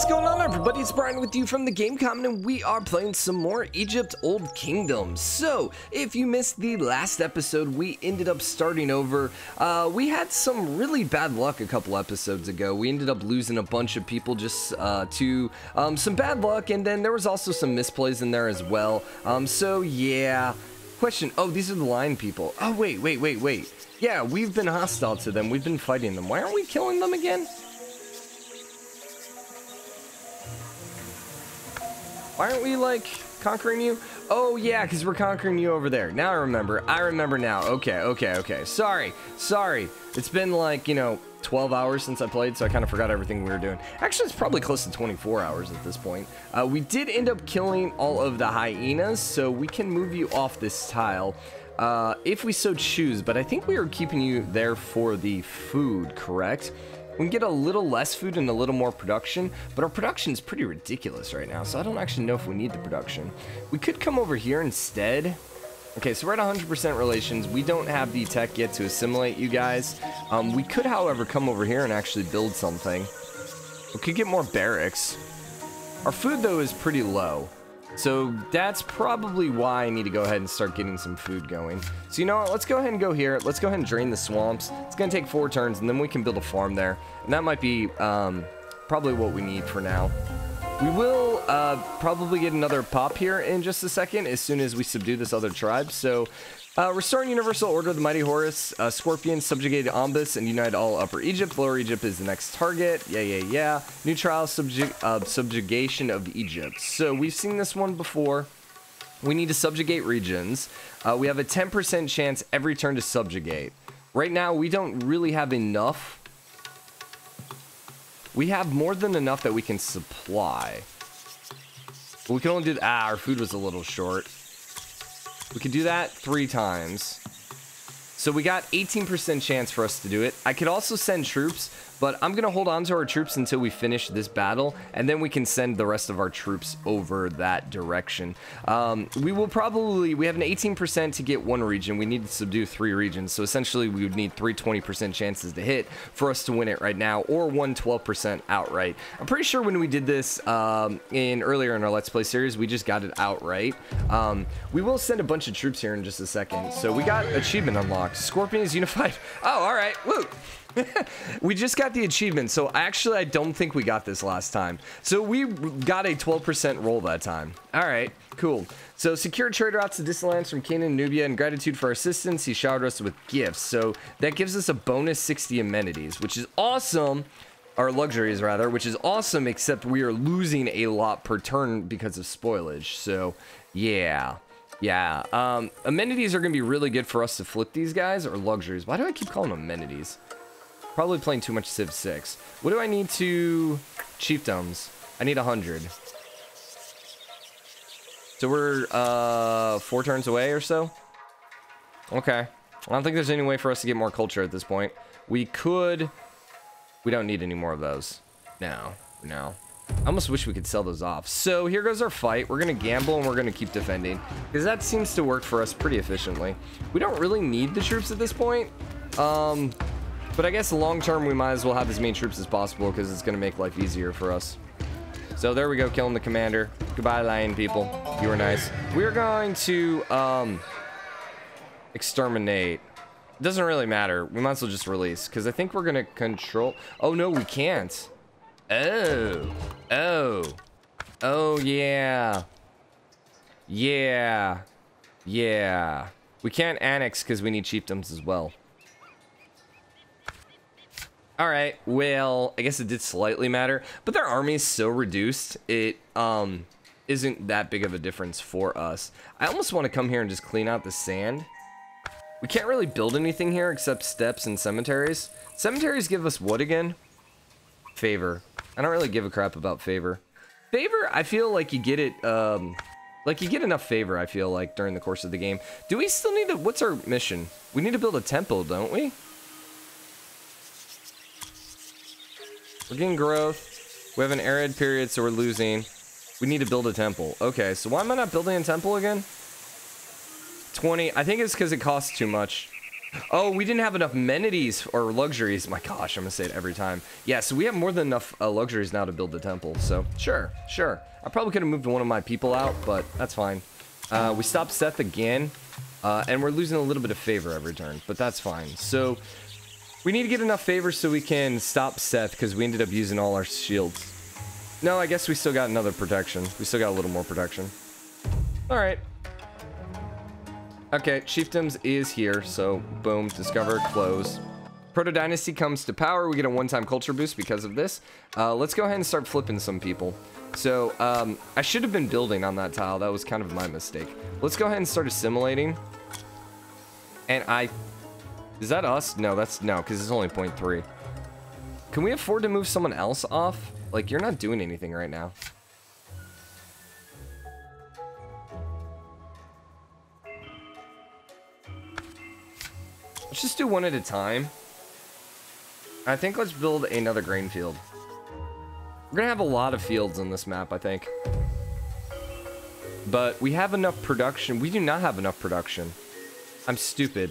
What's going on, everybody? It's Brian with you from TheGameCommon, and we are playing some more Egypt Old Kingdoms. So, if you missed the last episode, we ended up starting over. We had some really bad luck a couple episodes ago. We ended up losing a bunch of people just to some bad luck, and then there was also some misplays in there as well. So, yeah. Question. Oh, these are the lion people. Oh, wait. Yeah, we've been hostile to them. We've been fighting them. Why aren't we killing them again? Why aren't we, like, conquering you? Oh, yeah, because we're conquering you over there. Now I remember. I remember now. Okay. Sorry. It's been, like, 12 hours since I played, so I kind of forgot everything we were doing. Actually, it's probably close to 24 hours at this point. We did end up killing all of the hyenas, so we can move you off this tile if we so choose, but I think we are keeping you there for the food, correct? We can get a little less food and a little more production, but our production is pretty ridiculous right now, so I don't actually know if we need the production. We could come over here instead. Okay, so we're at 100% relations. We don't have the tech yet to assimilate you guys. We could, however, come over here and actually build something. We could get more barracks. Our food, though, is pretty low. So that's probably why I need to go ahead and start getting some food going. So you know what, let's go ahead and go here. Let's go ahead and drain the swamps. It's gonna take 4 turns, and then we can build a farm there. And that might be probably what we need for now. We will probably get another pop here in just a second as soon as we subdue this other tribe. So restoring universal order of the mighty Horus, Scorpion, subjugated Ombus, and unite all Upper Egypt. Lower Egypt is the next target. Yeah. New trial, subjugation of Egypt. So we've seen this one before. We need to subjugate regions. We have a 10% chance every turn to subjugate. Right now, we don't really have enough. We have more than enough that we can supply. But we can only do that. Our food was a little short. We could do that 3 times. So we got 18% chance for us to do it. I could also send troops, but I'm going to hold on to our troops until we finish this battle, and then we can send the rest of our troops over that direction. We have an 18% to get 1 region. We need to subdue 3 regions, so essentially we would need 3 20% chances to hit for us to win it right now, or 1 12% outright. I'm pretty sure when we did this earlier in our Let's Play series, we just got it outright. We will send a bunch of troops here in just a second. So we got achievement unlocked. Scorpion is unified. Oh, all right. Woo. We just got the achievement, so actually I don't think we got this last time. So we got a 12% roll that time. All right, cool. So secure trade routes to distant lands from Canaan and Nubia, and gratitude for our assistance, he showered us with gifts. So that gives us a bonus 60 amenities, which is awesome. Or luxuries, rather, which is awesome, except we are losing a lot per turn because of spoilage. So, yeah. Amenities are going to be really good for us to flip these guys, or luxuries. Why do I keep calling them amenities? Probably playing too much Civ 6. What do I need to... Chiefdoms. I need 100. So we're 4 turns away or so? Okay. I don't think there's any way for us to get more culture at this point. We could... We don't need any more of those. No. I almost wish we could sell those off. So here goes our fight. We're going to gamble and we're going to keep defending, because that seems to work for us pretty efficiently. We don't really need the troops at this point. But I guess long term we might as well have as many troops as possible, because it's going to make life easier for us. So there we go, killing the commander. Goodbye, lion people. You were nice. We're going to exterminate. It doesn't really matter. We might as well just release, because I think we're going to control... Oh, no, we can't. Oh, yeah. We can't annex because we need chiefdoms as well. All right, well, I guess it did slightly matter, but their army is so reduced, it isn't that big of a difference for us. I almost want to come here and just clean out the sand. We can't really build anything here except steps and cemeteries. Cemeteries give us what again? Favor. I don't really give a crap about favor. Favor, I feel like you get it, like you get enough favor, I feel like, during the course of the game. Do we still need to, what's our mission? We need to build a temple, don't we? We're getting growth. We have an arid period, so we're losing. We need to build a temple. Okay, so why am I not building a temple again? 20. I think it's because it costs too much. Oh, we didn't have enough amenities or luxuries. My gosh, I'm gonna say it every time. Yeah, so we have more than enough luxuries now to build the temple. So sure. I probably could have moved one of my people out, but that's fine. We stopped Seth again, and we're losing a little bit of favor every turn, but that's fine. So we need to get enough favor so we can stop Seth, because we ended up using all our shields. No, I guess we still got another protection. We still got a little more protection. All right. Okay, chiefdoms is here, so boom, discover, close. Proto-dynasty comes to power. We get a one-time culture boost because of this. Let's go ahead and start flipping some people. So, I should have been building on that tile. That was kind of my mistake. Let's go ahead and start assimilating. And is that us? No, no, because it's only 0.3. Can we afford to move someone else off? Like, you're not doing anything right now. Let's just do one at a time. I think let's build another grain field. We're gonna have a lot of fields on this map, I think. But we have enough production. We do not have enough production. I'm stupid.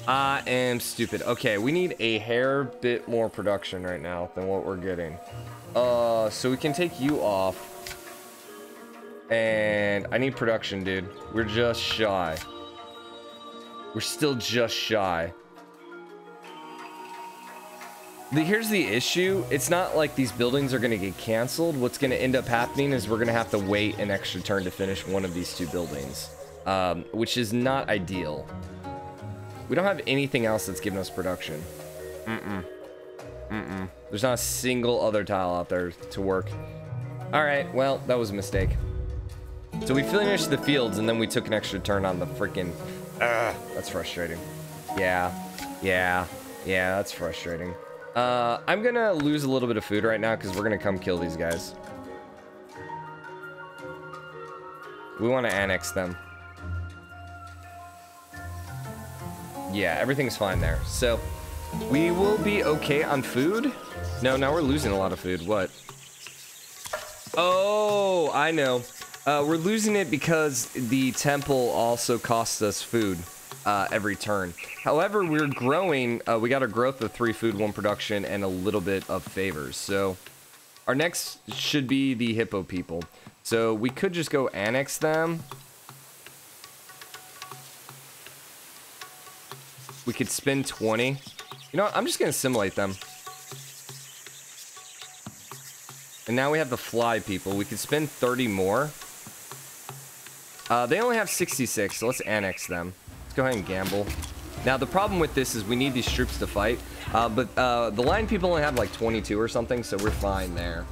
I am stupid. Okay, we need a hair bit more production right now than what we're getting. So we can take you off. And I need production, dude. We're just shy. We're still just shy. Here's the issue. It's not like these buildings are going to get canceled. What's going to end up happening is we're going to have to wait an extra turn to finish one of these two buildings. Which is not ideal. We don't have anything else that's giving us production. There's not a single other tile out there to work. Alright, well, that was a mistake. So we finished the fields and then we took an extra turn on the freaking... that's frustrating. Yeah, that's frustrating. I'm gonna lose a little bit of food right now because we're gonna come kill these guys. We want to annex them. Yeah, everything's fine there. So, we will be okay on food. No, now we're losing a lot of food. What? Oh, I know. We're losing it because the temple also costs us food every turn. However, we're growing. We got a growth of 3 food, 1 production, and a little bit of favors. So, our next should be the hippo people. So, we could just go annex them. We could spend 20. You know what? I'm just going to assimilate them. And now we have the fly people. We could spend 30 more. They only have 66, so let's annex them. Let's go ahead and gamble. Now, the problem with this is we need these troops to fight. But the line people only have like 22 or something, so we're fine there.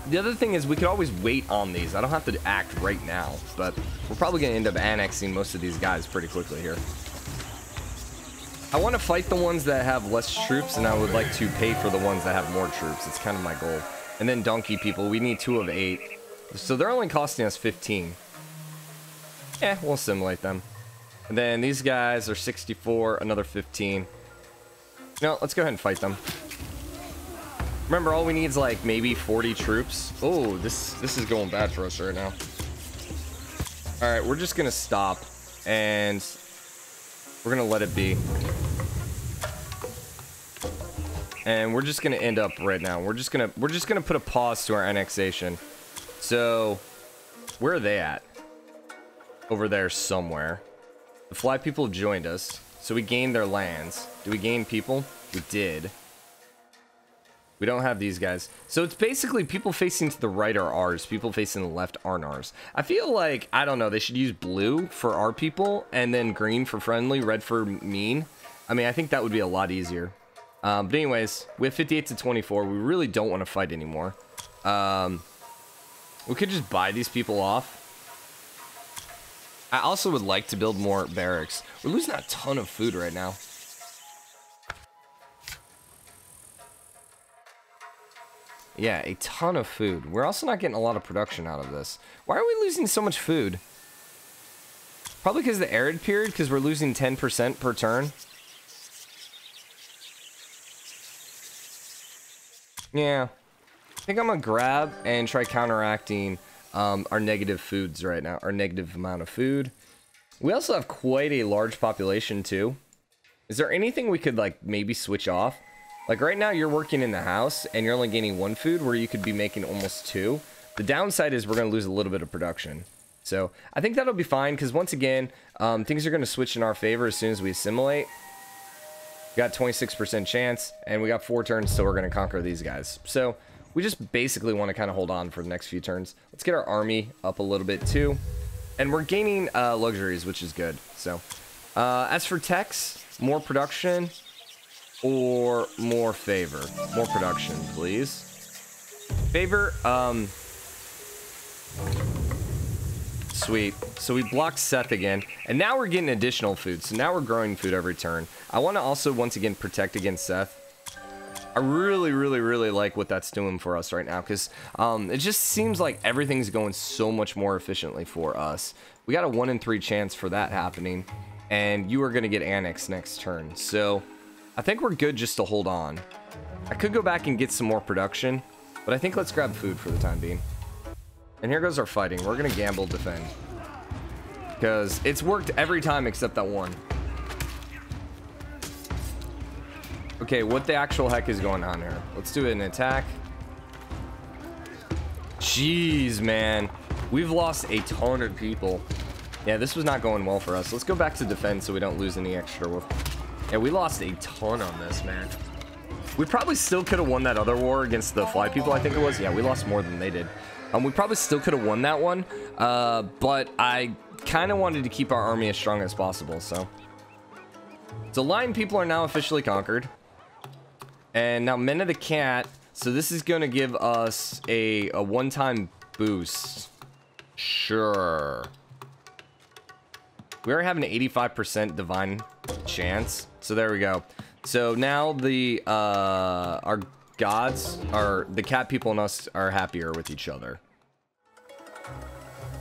The other thing is we could always wait on these. I don't have to act right now, but we're probably going to end up annexing most of these guys pretty quickly here. I want to fight the ones that have less troops, and I would like to pay for the ones that have more troops. It's kind of my goal. And then donkey people, we need 2 of 8. So they're only costing us 15. Yeah, we'll assimilate them. And then these guys are 64, another 15. No, let's go ahead and fight them. Remember, all we need is like maybe 40 troops. Oh, this is going bad for us right now. All right, we're just gonna stop, and we're gonna let it be. And we're just gonna end up right now. We're just gonna put a pause to our annexation. So, where are they at? Over there somewhere. The fly people have joined us, so we gained their lands. Do we gain people? We did. We don't have these guys. So it's basically people facing to the right are ours. People facing to the left aren't ours. I feel like, I don't know, they should use blue for our people and then green for friendly, red for mean. I mean, I think that would be a lot easier. But anyways, we have 58 to 24. We really don't want to fight anymore. We could just buy these people off. I also would like to build more barracks. We're losing a ton of food right now. Yeah, a ton of food. We're also not getting a lot of production out of this. Why are we losing so much food? Probably because of the arid period, because we're losing 10% per turn. Yeah. I think I'm going to grab and try counteracting our negative foods right now. Our negative amount of food. We also have quite a large population too. Is there anything we could like maybe switch off? Like right now you're working in the house and you're only gaining 1 food where you could be making almost 2. The downside is we're going to lose a little bit of production. So I think that'll be fine because once again, things are going to switch in our favor as soon as we assimilate. We got 26% chance and we got 4 turns, so we're going to conquer these guys. So we just basically want to kind of hold on for the next few turns. Let's get our army up a little bit too. And we're gaining luxuries, which is good. So as for techs, more production or more favor? More production, please. Favor, sweet. So we blocked Seth again, and now we're getting additional food. So now we're growing food every turn. I want to also, once again, protect against Seth. I really, really, really like what that's doing for us right now, because it just seems like everything's going so much more efficiently for us. We got a 1 in 3 chance for that happening, and you are going to get annexed next turn. So I think we're good just to hold on. I could go back and get some more production, but I think let's grab food for the time being. And here goes our fighting. We're going to gamble defend, because it's worked every time except that one. Okay, what the actual heck is going on here? Let's do an attack. Jeez, man. We've lost a ton of people. Yeah, this was not going well for us. Let's go back to defend so we don't lose any extra. Yeah, we lost a ton on this, man. We probably still could have won that other war against the fly people, I think it was. Yeah, we lost more than they did. We probably still could have won that one, but I kind of wanted to keep our army as strong as possible, so. So lion people are now officially conquered. And now Men of the Cat, so this is going to give us a one-time boost. Sure. We already have an 85% divine chance, so there we go. So now the our gods, the cat people and us are happier with each other.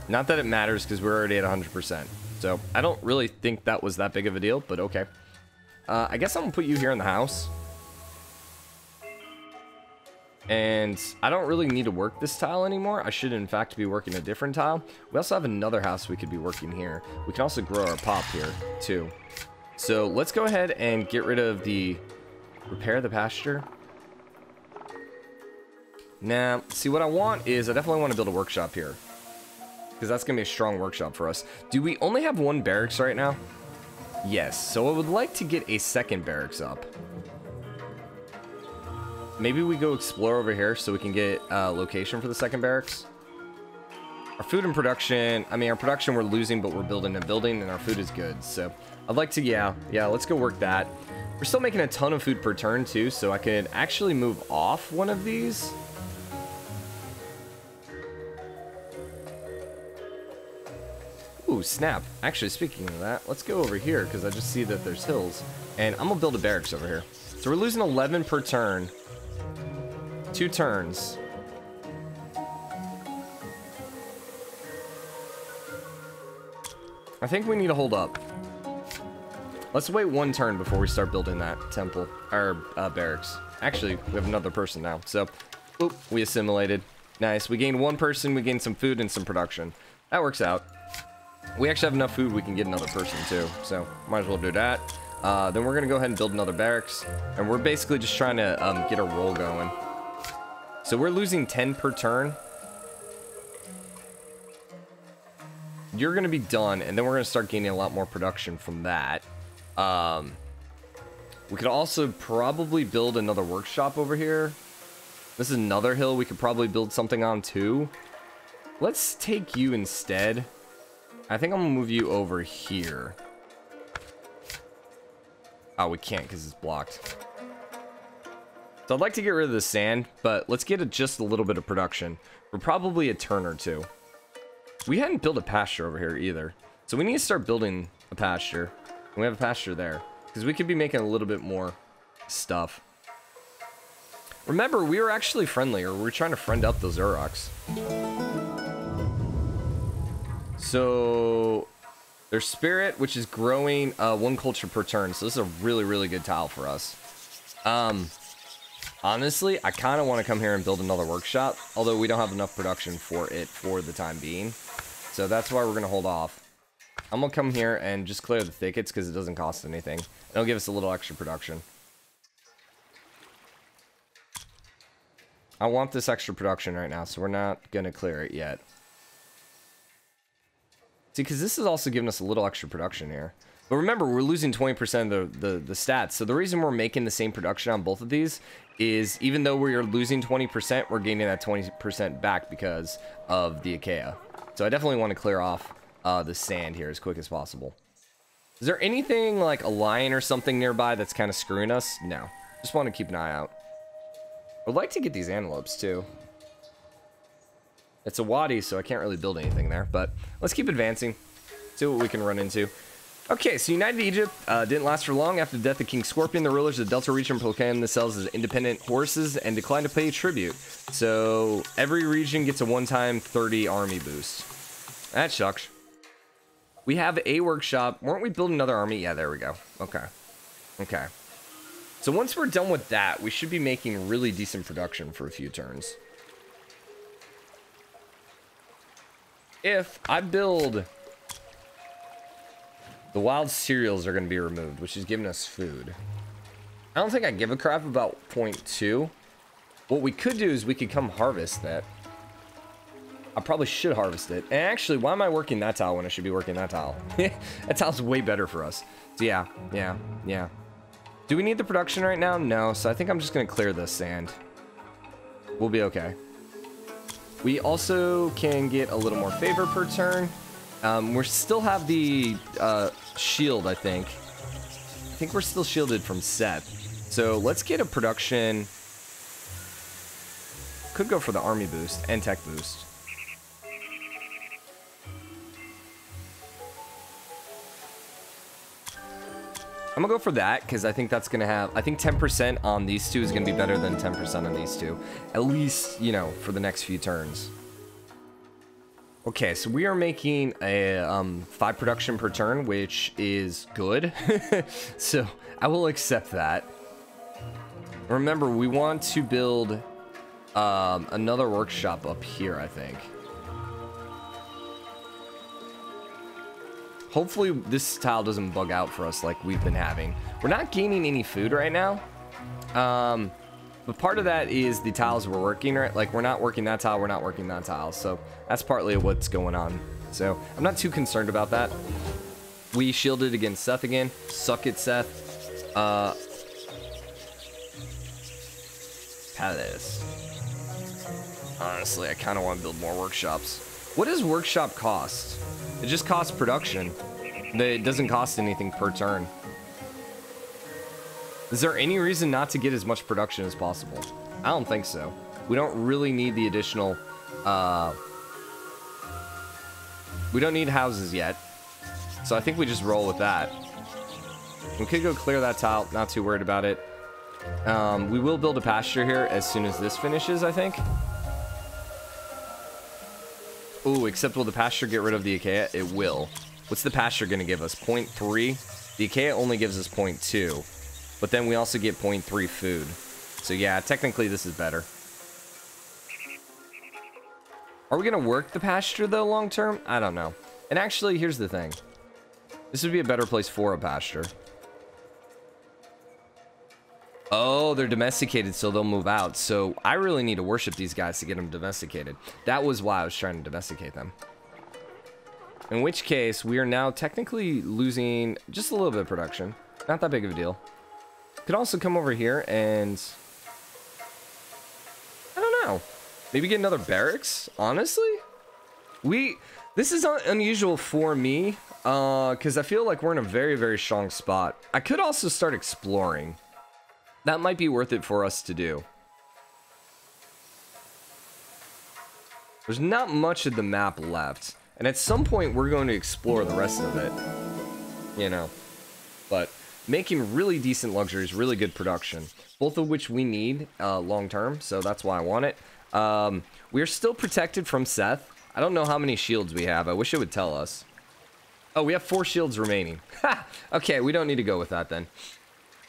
Not that it matters because we're already at 100%. So I don't really think that was that big of a deal, but okay. I guess I'm gonna put you here in the house. And I don't really need to work this tile anymore. I should, in fact, be working a different tile. We also have another house we could be working here. We can also grow our pop here, too. So let's go ahead and get rid of the repair the pasture. Now, see, what I want is I definitely want to build a workshop here, because that's going to be a strong workshop for us. Do we only have 1 barracks right now? Yes. So I would like to get a 2nd barracks up. Maybe we go explore over here so we can get a location for the 2nd barracks. Our food and production, I mean, our production we're losing, but we're building a building and our food is good. So I'd like to, yeah, let's go work that. We're still making a ton of food per turn too, so I could actually move off one of these. Ooh, snap. Actually, speaking of that, let's go over here because I just see that there's hills. And I'm going to build a barracks over here. So we're losing 11 per turn. 2 turns. I think we need to hold up. Let's wait 1 turn before we start building that temple, or barracks. Actually, we have another person now. So, oop, we assimilated. Nice. We gained 1 person, we gained some food and some production. That works out. We actually have enough food, we can get another person too. So, might as well do that. Then we're going to go ahead and build another barracks. And we're basically just trying to get a roll going. So we're losing 10 per turn. You're going to be done, and then we're going to start gaining a lot more production from that. We could also probably build another workshop over here. This is another hill we could probably build something on too. Let's take you instead. I think I'm going to move you over here. Oh, we can't because it's blocked. So I'd like to get rid of the sand, but let's get just a little bit of production for probably a turn or 2. We hadn't built a pasture over here either. So we need to start building a pasture. And we have a pasture there, because we could be making a little bit more stuff. Remember, we were actually friendly, or we were trying to friend up those Uruks. So there's spirit, which is growing 1 culture per turn. So this is a really, really good tile for us. Honestly, I kind of want to come here and build another workshop, although we don't have enough production for it for the time being. So that's why we're going to hold off. I'm gonna come here and just clear the thickets because it doesn't cost anything. It'll give us a little extra production. I want this extra production right now, so we're not gonna clear it yet. See, because this is also giving us a little extra production here. But remember, we're losing 20% of the stats. So the reason we're making the same production on both of these is even though we're losing 20%, we're gaining that 20% back because of the Achaea. So I definitely want to clear off the sand here as quick as possible. Is there anything like a lion or something nearby that's kind of screwing us? No. Just want to keep an eye out. I'd like to get these antelopes too. It's a wadi, so I can't really build anything there, but let's keep advancing. See what we can run into. Okay, so United Egypt didn't last for long. After the death of King Scorpion, the rulers of the Delta region proclaimed themselves as independent Horuses and declined to pay tribute. So every region gets a one-time 30 army boost. That sucks. We have a workshop. Weren't we building another army? Yeah, there we go. Okay. Okay. So once we're done with that, we should be making really decent production for a few turns. If I build... The wild cereals are going to be removed, which is giving us food. I don't think I give a crap about 0.2. What we could do is we could come harvest that. I probably should harvest it. And actually, why am I working that tile when I should be working that tile? That tile's way better for us. So yeah. Do we need the production right now? No, so I think I'm just going to clear this sand. We'll be okay. We also can get a little more favor per turn. We still have the shield, I think. I think we're still shielded from Seth. So let's get a production. Could go for the army boost and tech boost. I'm gonna go for that because I think that's gonna have, I think 10% on these two is gonna be better than 10% on these two. At least, you know, for the next few turns. Okay, so we are making a 5 production per turn, which is good. So I will accept that. Remember, we want to build another workshop up here, I think. Hopefully this tile doesn't bug out for us like we've been having. We're not gaining any food right now. But part of that is the tiles we're working, right? Like, we're not working that tile, we're not working that tile. So that's partly what's going on. So I'm not too concerned about that. We shielded against Seth again. Suck it, Seth. Palace. Honestly, I kind of want to build more workshops. What does workshop cost? It just costs production. It doesn't cost anything per turn. Is there any reason not to get as much production as possible? I don't think so. We don't really need the additional... we don't need houses yet. So I think we just roll with that. We could go clear that tile. Not too worried about it. We will build a pasture here as soon as this finishes, I think. Ooh, except will the pasture get rid of the Achaea? It will. What's the pasture going to give us? 0.3? The Achaea only gives us 0.2. But then we also get 0.3 food. So yeah, technically this is better. Are we going to work the pasture though long term? I don't know. And actually, here's the thing. This would be a better place for a pasture. Oh, they're domesticated, so they'll move out. So I really need to worship these guys to get them domesticated. That was why I was trying to domesticate them. In which case, we are now technically losing just a little bit of production. Not that big of a deal. Could also come over here and... I don't know. Maybe get another barracks, honestly? This is unusual for me, because I feel like we're in a very, very strong spot. I could also start exploring. That might be worth it for us to do. There's not much of the map left. And at some point, we're going to explore the rest of it. You know. But making really decent luxuries, really good production. Both of which we need long term. So that's why I want it. We are still protected from Seth. I don't know how many shields we have. I wish it would tell us. Oh, we have 4 shields remaining. Ha! Okay, we don't need to go with that then.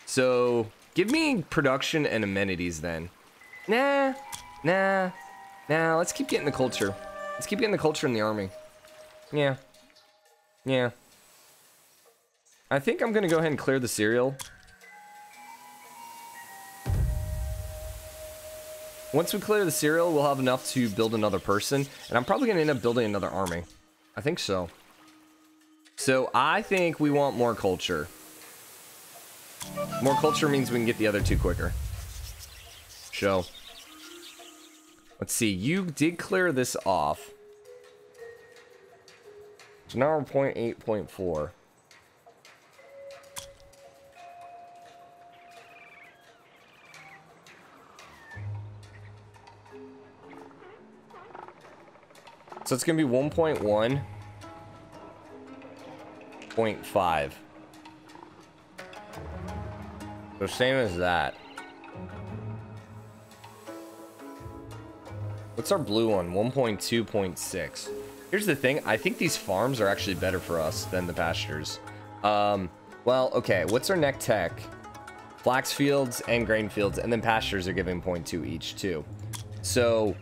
So... give me production and amenities then. Nah. Let's keep getting the culture. Let's keep getting the culture in the army. Yeah. I think I'm gonna go ahead and clear the cereal. Once we clear the cereal, we'll have enough to build another person, and I'm probably gonna end up building another army. I think so. So I think we want more culture. More culture means we can get the other two quicker. Show. Let's see, you did clear this off. So now we're 0.8.4. So it's going to be 1.1.5. So same as that. What's our blue one? 1.2.6. Here's the thing. I think these farms are actually better for us than the pastures. Well, okay. What's our next tech? Flax fields and grain fields, and then pastures are giving 0.2 each too. So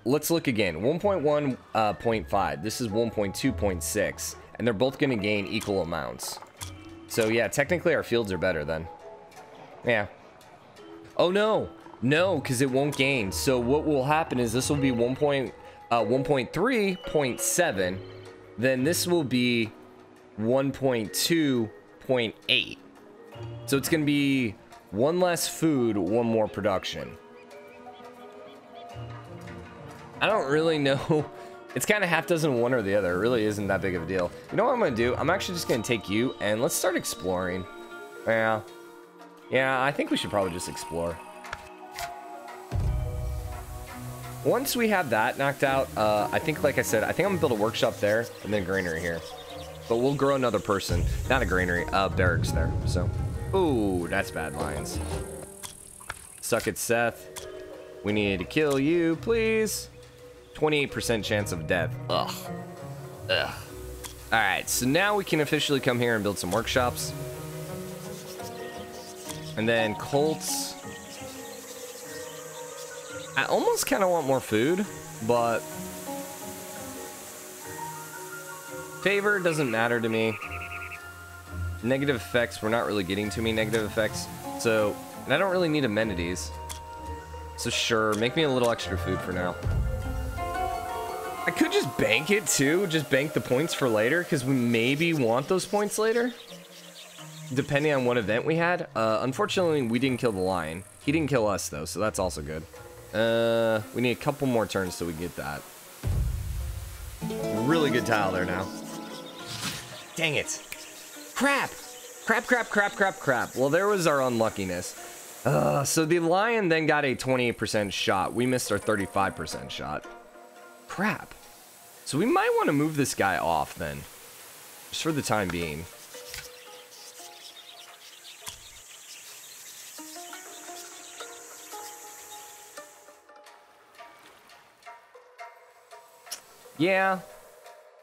let's look again. 1.1.5. This is 1.2.6, and they're both going to gain equal amounts. So yeah, technically our fields are better then. Yeah. Oh no. No, because it won't gain. So what will happen is this will be 1.3.7. Then this will be 1.2.8. So it's going to be one less food, one more production. I don't really know. It's kind of half dozen one or the other. It really isn't that big of a deal. You know what I'm going to do? I'm actually just going to take you and let's start exploring. Yeah. Yeah, I think we should probably just explore. Once we have that knocked out, I think, like I said, I think I'm gonna build a workshop there and then a granary here. But we'll grow another person. Not a granary, barracks there. So, ooh, that's bad lines. Suck it, Seth. We need to kill you, please. 28% chance of death. Ugh. Ugh. All right, so now we can officially come here and build some workshops. And then Colts. I almost kind of want more food, but favor doesn't matter to me. Negative effects, we're not really getting too many negative effects. So, and I don't really need amenities. So sure, make me a little extra food for now. I could just bank it too, just bank the points for later, because we maybe want those points later. Depending on what event we had. Unfortunately, we didn't kill the lion. He didn't kill us though, so that's also good. We need a couple more turns so we get that. Really good tile there now. Dang it. Crap. Crap, crap, crap, crap, crap. Well, there was our unluckiness. So the lion then got a 28% shot. We missed our 35% shot. Crap. So we might want to move this guy off then. Just for the time being.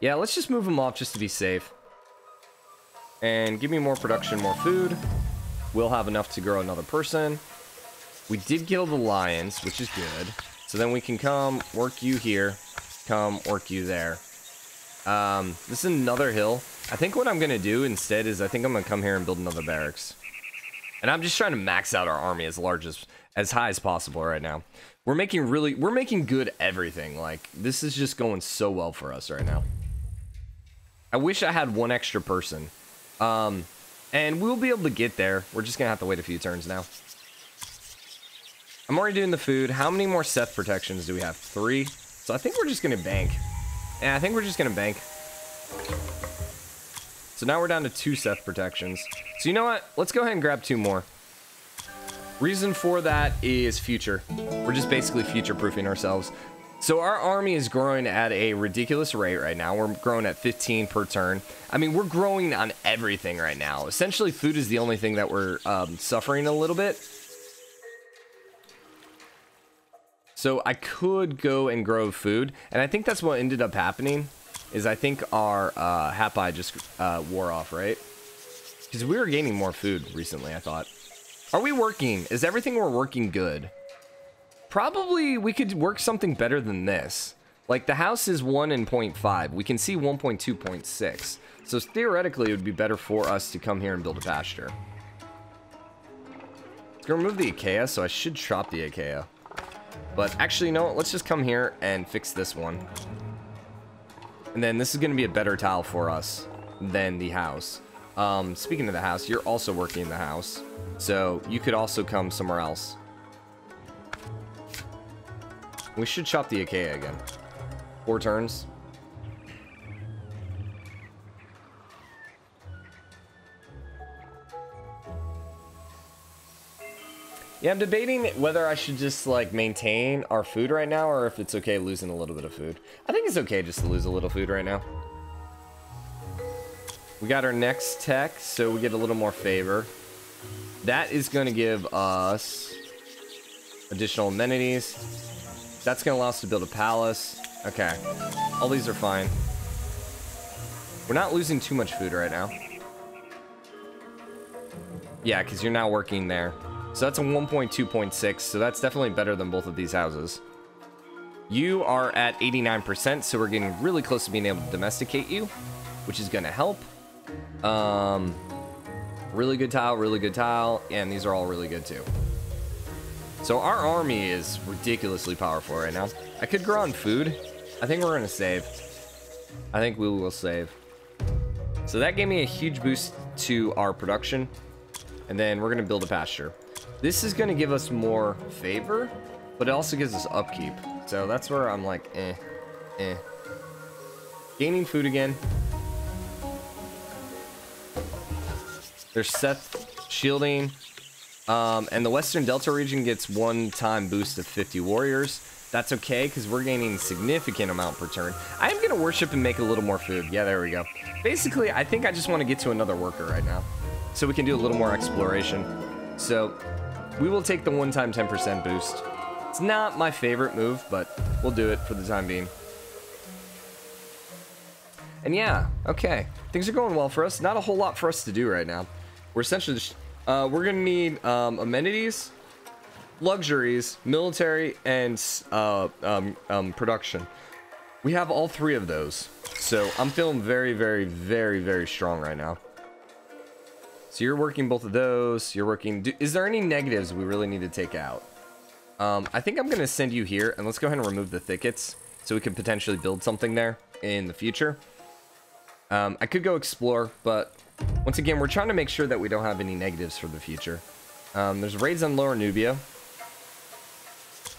Yeah, let's just move him off just to be safe. And give me more production, more food. We'll have enough to grow another person. We did kill the lions, which is good. So then we can come work you here. Come work you there. This is another hill. I think what I'm going to do instead is I think I'm going to come here and build another barracks. And I'm just trying to max out our army as high as possible right now. We're making good everything. Like, this is just going so well for us right now. I wish I had one extra person. And we'll be able to get there. We're just gonna have to wait a few turns now. I'm already doing the food. How many more Seth protections do we have? 3. So I think we're just gonna bank. Yeah, I think we're just gonna bank. So now we're down to 2 Seth protections. So you know what? Let's go ahead and grab 2 more. Reason for that is future. We're just basically future-proofing ourselves. So our army is growing at a ridiculous rate right now. We're growing at 15 per turn. I mean, we're growing on everything right now. Essentially, food is the only thing that we're suffering a little bit. So I could go and grow food. And I think that's what ended up happening. Is I think our Happy just wore off, right? Because we were gaining more food recently, I thought. Are we working? Is everything we're working good? Probably we could work something better than this. Like, the house is 1 and 0.5. We can see 1.2.6. So theoretically, it would be better for us to come here and build a pasture. It's going to remove the acacia, so I should chop the acacia. But actually, you know what? Let's just come here and fix this one. And then this is going to be a better tile for us than the house. Speaking of the house, you're also working in the house. So you could also come somewhere else. We should chop the acacia again. 4 turns. Yeah, I'm debating whether I should just, like, maintain our food right now or if it's okay losing a little bit of food. I think it's okay just to lose a little food right now. We got our next tech, so we get a little more favor. That is going to give us additional amenities. That's going to allow us to build a palace. Okay. All these are fine. We're not losing too much food right now. Yeah, because you're now working there. So that's a 1.2.6, so that's definitely better than both of these houses. You are at 89%, so we're getting really close to being able to domesticate you, which is going to help. Really good tile, and these are all really good too. So our army is ridiculously powerful right now. I could grow on food. I think we're going to save. I think we will save. So that gave me a huge boost to our production. And then we're going to build a pasture. This is going to give us more favor, but it also gives us upkeep. So that's where I'm like, eh. Gaining food again. There's Seth shielding. And the Western Delta region gets one-time boost of 50 warriors. That's okay, because we're gaining a significant amount per turn. I am going to worship and make a little more food. Yeah, there we go. Basically, I think I just want to get to another worker right now, so we can do a little more exploration. So we will take the one-time 10% boost. It's not my favorite move, but we'll do it for the time being. And yeah, okay. Things are going well for us. Not a whole lot for us to do right now. We're essentially just, we're going to need amenities, luxuries, military, and production. We have all 3 of those. So I'm feeling very, very, very, very strong right now. So you're working both of those. You're working... is there any negatives we really need to take out? I think I'm going to send you here, and let's go ahead and remove the thickets so we can potentially build something there in the future. I could go explore, but once again, we're trying to make sure that we don't have any negatives for the future. There's raids on Lower Nubia.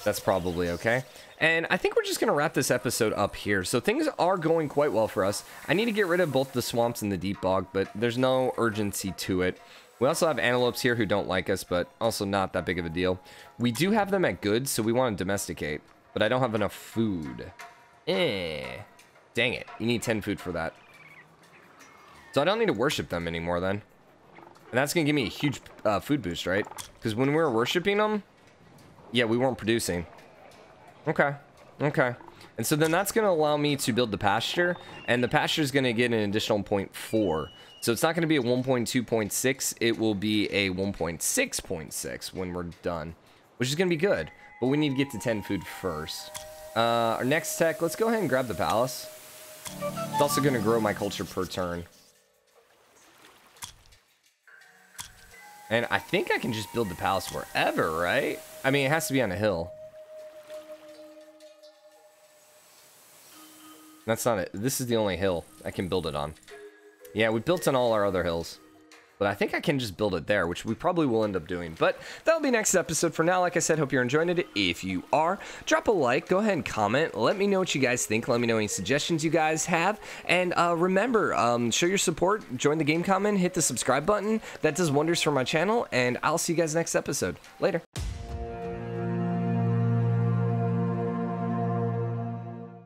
That's probably okay. And I think we're just going to wrap this episode up here. So things are going quite well for us. I need to get rid of both the swamps and the deep bog, but there's no urgency to it. We also have antelopes here who don't like us, but also not that big of a deal. We do have them at goods, so we want to domesticate, but I don't have enough food. Dang it. You need 10 food for that. So I don't need to worship them anymore then. And that's going to give me a huge food boost, right? Because when we were worshiping them, yeah, we weren't producing. Okay. And so then that's going to allow me to build the pasture, and the pasture is going to get an additional 0.4. So it's not going to be a 1.2.6, it will be a 1.6.6 when we're done, which is going to be good. But we need to get to 10 food first. Our next tech, let's go ahead and grab the palace. It's also going to grow my culture per turn. And I think I can just build the palace wherever, right? I mean, it has to be on a hill. That's not it. This is the only hill I can build it on. Yeah, we built on all our other hills. But I think I can just build it there, which we probably will end up doing. But that'll be next episode. For now, like I said, hope you're enjoying it. If you are, drop a like, go ahead and comment. Let me know what you guys think. Let me know any suggestions you guys have. And remember, show your support. Join the GameCommon. Hit the subscribe button. That does wonders for my channel. And I'll see you guys next episode. Later.